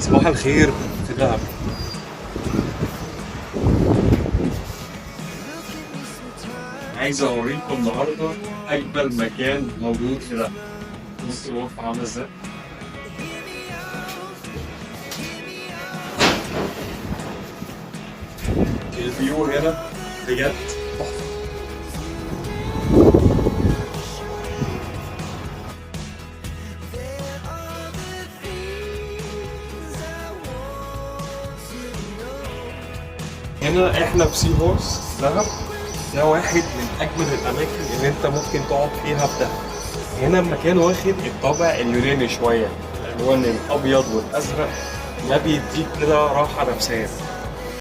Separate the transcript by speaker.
Speaker 1: صباح الخير في دهب. عايز اوريكم النهارده اجمل مكان موجود في دهب. بصوا الغرفه عامله ازاي. الفيو هنا بجد تحفه. هنا احنا في سي هورس دهب. ده واحد من اجمل الاماكن اللي انت ممكن تقعد فيها في دهب. هنا المكان واخد الطابع اليوناني شويه، الالوان الابيض والازرق ده بيديك كده راحه نفسيه.